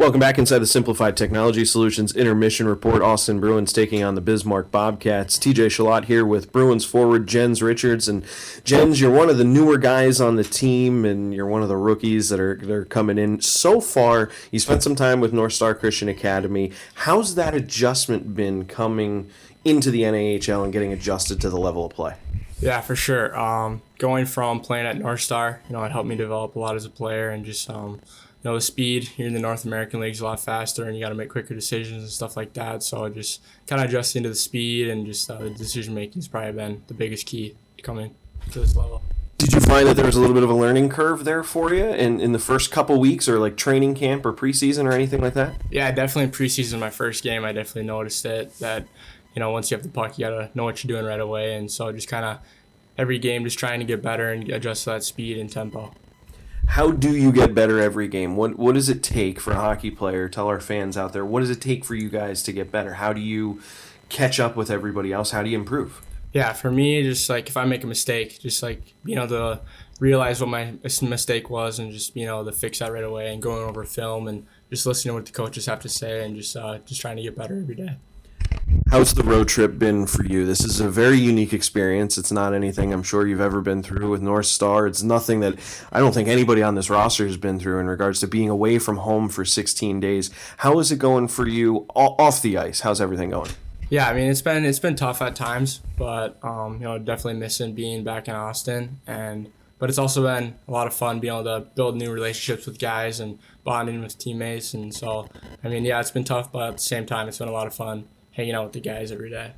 Welcome back inside the Simplified Technology Solutions Intermission Report. Austin Bruins taking on the Bismarck Bobcats. TJ Chillot here with Bruins forward Jens Richards. And Jens, you're one of the newer guys on the team, and you're one of the rookies that are coming in. So far, you spent some time with Northstar Christian Academy. How's that adjustment been coming into the NAHL and getting adjusted to the level of play? Yeah, for sure. Going from playing at Northstar, it helped me develop a lot as a player, and just the speed here in the North American League is a lot faster, and you got to make quicker decisions and stuff like that. So just kind of adjusting to the speed and just the decision making has probably been the biggest key to coming to this level. Did you find that there was a little bit of a learning curve there for you in the first couple weeks, or like training camp or preseason or anything like that? Yeah, definitely in preseason, my first game, I definitely noticed it that once you have the puck, you got to know what you're doing right away. And so just kind of every game just trying to get better and adjust to that speed and tempo. How do you get better every game? What does it take for a hockey player? Tell our fans out there, what does it take for you guys to get better? How do you catch up with everybody else? How do you improve? Yeah, for me, just like if I make a mistake, just to realize what my mistake was and just to fix that right away, and going over film and just listening to what the coaches have to say, and just trying to get better every day. How's the road trip been for you? This is a very unique experience. It's not anything I'm sure you've ever been through with North Star. It's nothing that I don't think anybody on this roster has been through in regards to being away from home for 16 days. How is it going for you off the ice? How's everything going? Yeah, I mean, it's been tough at times, but definitely missing being back in Austin, but it's also been a lot of fun being able to build new relationships with guys and bonding with teammates. And so, it's been tough, but at the same time, it's been a lot of fun hanging out with the guys every day.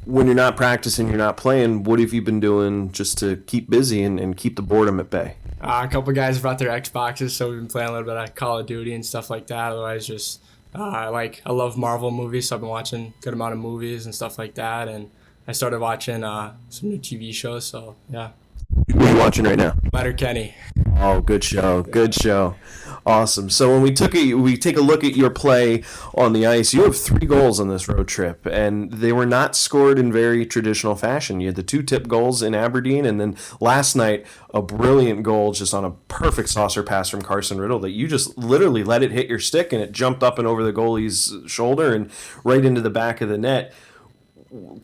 When you're not practicing, you're not playing, what have you been doing just to keep busy and keep the boredom at bay? A couple of guys brought their Xboxes, so we've been playing a little bit of Call of Duty and stuff like that. Otherwise, just I love Marvel movies, so I've been watching a good amount of movies and stuff like that. And I started watching some new TV shows, so yeah. What are you watching right now? Letterkenny. Oh, good show. Good show. Awesome. So when we take a look at your play on the ice, you have 3 goals on this road trip, and they were not scored in very traditional fashion. You had the 2 tip goals in Aberdeen, and then last night, a brilliant goal just on a perfect saucer pass from Carson Riddle that you just literally let it hit your stick, and it jumped up and over the goalie's shoulder and right into the back of the net.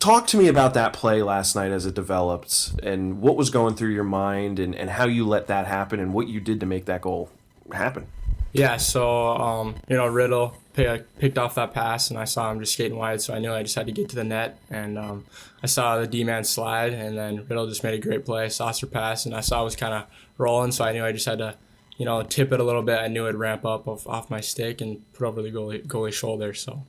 Talk to me about that play last night as it developed, and what was going through your mind, and how you let that happen, and what you did to make that goal happen. Yeah, so Riddle picked off that pass, and I saw him just skating wide, so I knew I just had to get to the net, and I saw the D-man slide, and then Riddle just made a great play, saucer pass, and I saw it was kind of rolling, so I knew I just had to tip it a little bit. I knew it'd ramp up off my stick and put over the goalie's shoulder. So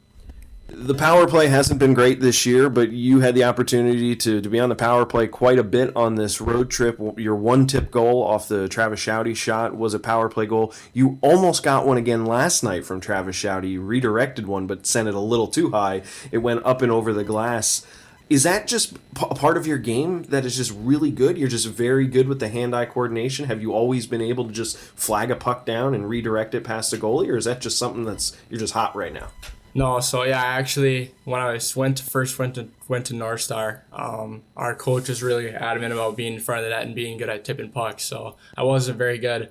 the power play hasn't been great this year, but you had the opportunity to be on the power play quite a bit on this road trip. Your 1 tip goal off the Travis Shouty shot was a power play goal. You almost got one again last night from Travis Shouty. You redirected one, but sent it a little too high. It went up and over the glass. Is that just a part of your game that is just really good? You're just very good with the hand-eye coordination? Have you always been able to just flag a puck down and redirect it past the goalie, or is that just something you're just hot right now? No, so yeah, actually, when I went to Northstar, our coach was really adamant about being in front of the net and being good at tipping pucks. So I wasn't very good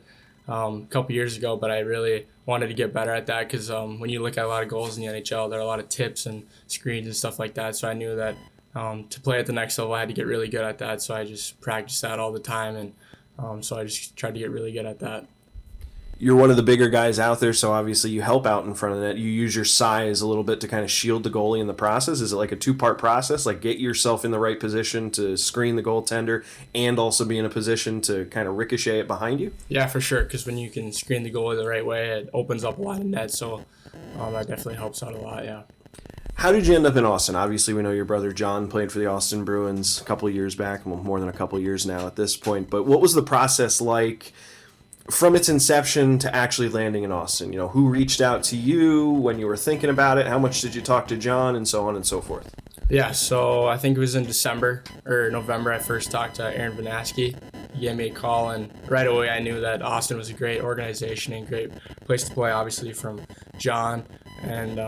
a couple years ago, but I really wanted to get better at that because when you look at a lot of goals in the NHL, there are a lot of tips and screens and stuff like that. So I knew that to play at the next level, I had to get really good at that. So I just practiced that all the time, and so I just tried to get really good at that. You're one of the bigger guys out there, so obviously you help out in front of the net. You use your size a little bit to kind of shield the goalie in the process. Is it like a 2-part process? Like get yourself in the right position to screen the goaltender and also be in a position to kind of ricochet it behind you? Yeah, for sure, because when you can screen the goalie the right way, it opens up a lot of nets, so that definitely helps out a lot, yeah. How did you end up in Austin? Obviously, we know your brother John played for the Austin Bruins a couple of years back, well, more than a couple of years now at this point, but what was the process like from its inception to actually landing in Austin? Who reached out to you when you were thinking about it? How much did you talk to John, and so on and so forth? Yeah, so I think it was in December or November I first talked to Aaron Vanaski. He gave me a call, and right away I knew that Austin was a great organization and great place to play, obviously, from John. And,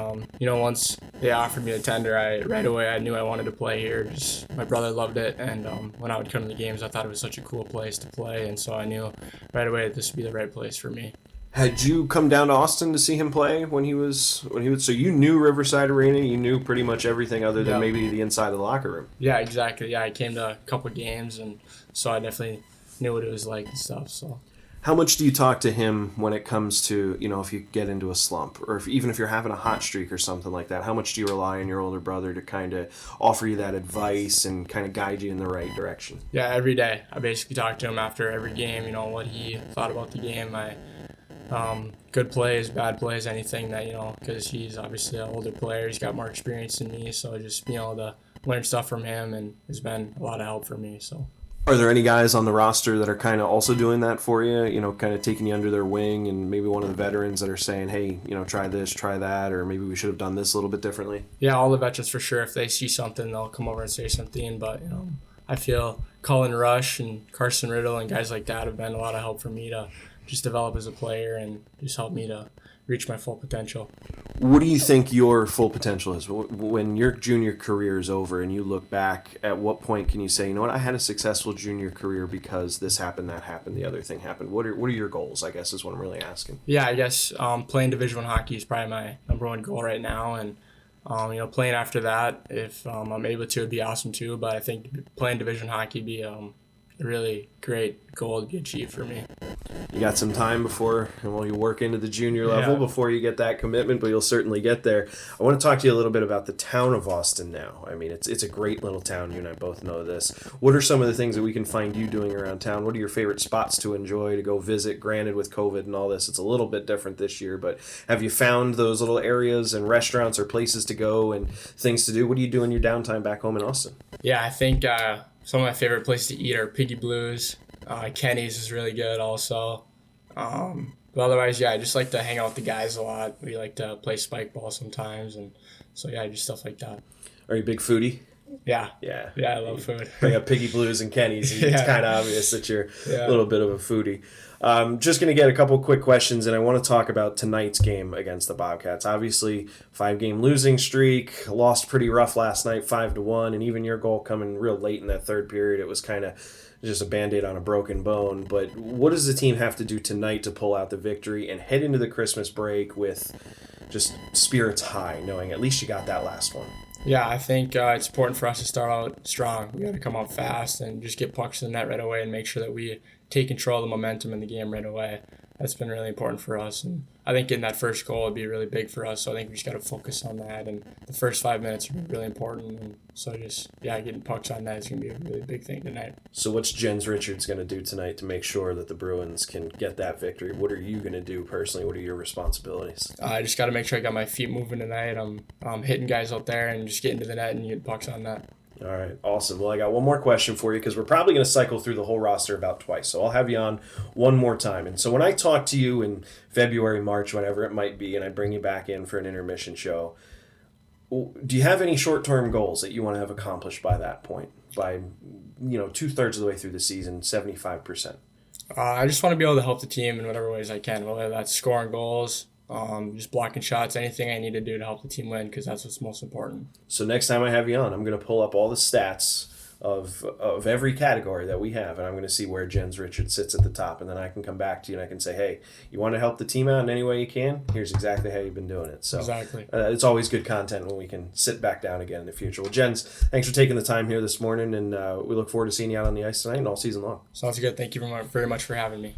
once they offered me a tender, right away I knew I wanted to play here. Just, my brother loved it, and when I would come to the games, I thought it was such a cool place to play, and so I knew right away that this would be the right place for me. Had you come down to Austin to see him play when he was so you knew Riverside Arena, you knew pretty much everything other than maybe the inside of the locker room. Yeah, exactly. Yeah, I came to a couple games, and so I definitely knew what it was like and stuff. So How much do you talk to him when it comes to, if you get into a slump, or even if you're having a hot streak or something like that? How much do you rely on your older brother to kind of offer you that advice and kind of guide you in the right direction? yeah, every day I basically talk to him after every game. What he thought about the game. Good plays, bad plays, anything that because he's obviously an older player. He's got more experience than me, so just being able to learn stuff from him and has been a lot of help for me. So. Are there any guys on the roster that are kind of also doing that for you, kind of taking you under their wing, and maybe one of the veterans that are saying, hey, try this, try that, or maybe we should have done this a little bit differently? Yeah, all the veterans for sure. If they see something, they'll come over and say something. But, I feel Colin Rush and Carson Riddle and guys like that have been a lot of help for me to just develop as a player and just help me to reach my full potential. What do you think your full potential is? When your junior career is over and you look back, at what point can you say, you know what, I had a successful junior career because this happened, that happened, the other thing happened? What are your goals, I guess, is what I'm really asking. Yeah, I guess playing Division I hockey is probably my number one goal right now. And, playing after that, if I'm able to, it'd be awesome too. But I think playing Division hockey would be a really great goal to be achieved for me. You got some time before, you work into the junior level before you get that commitment, but you'll certainly get there. I want to talk to you a little bit about the town of Austin now. I mean, it's a great little town. You and I both know this. What are some of the things that we can find you doing around town? What are your favorite spots to enjoy, to go visit? Granted, with COVID and all this, it's a little bit different this year, but have you found those little areas and restaurants or places to go and things to do? What do you do in your downtime back home in Austin? Yeah, I think some of my favorite places to eat are Piggy Blues. Kenny's is really good also. But otherwise, I just like to hang out with the guys a lot. We like to play spike ball sometimes, and so just stuff like that. Are you a big foodie? Yeah, I love food. Bring up Piggy Blues and Kenny's. It's kind of obvious that you're a little bit of a foodie. Just going to get a couple quick questions, and I want to talk about tonight's game against the Bobcats. Obviously, 5-game losing streak, lost pretty rough last night, 5-1, and even your goal coming real late in that third period. It was kind of just a Band-Aid on a broken bone. But what does the team have to do tonight to pull out the victory and head into the Christmas break with just spirits high, knowing at least you got that last one? Yeah, I think it's important for us to start out strong. We got to come out fast and just get pucks in the net right away and make sure that we take control of the momentum in the game right away. That's been really important for us. And I think getting that first goal would be really big for us. So I think we just got to focus on that. And the first 5 minutes are really important. And so getting pucks on net is going to be a really big thing tonight. So what's Jens Richards going to do tonight to make sure that the Bruins can get that victory? What are you going to do personally? What are your responsibilities? I just got to make sure I got my feet moving tonight. I'm hitting guys out there and just getting to the net and getting pucks on net. All right, awesome. Well, I got one more question for you because we're probably going to cycle through the whole roster about twice. So I'll have you on one more time. And so when I talk to you in February, March, whatever it might be, and I bring you back in for an intermission show, do you have any short-term goals that you want to have accomplished by that point? By, 2/3 of the way through the season, 75%? I just want to be able to help the team in whatever ways I can, whether that's scoring goals, just blocking shots, anything I need to do to help the team win, because that's what's most important. So next time I have you on, I'm going to pull up all the stats of every category that we have, and I'm going to see where Jens Richards sits at the top, and then I can come back to you and I can say, hey, you want to help the team out in any way you can? Here's exactly how you've been doing it. So exactly. It's always good content when we can sit back down again in the future. Well, Jens, thanks for taking the time here this morning, and we look forward to seeing you out on the ice tonight and all season long. Sounds good. Thank you very much for having me.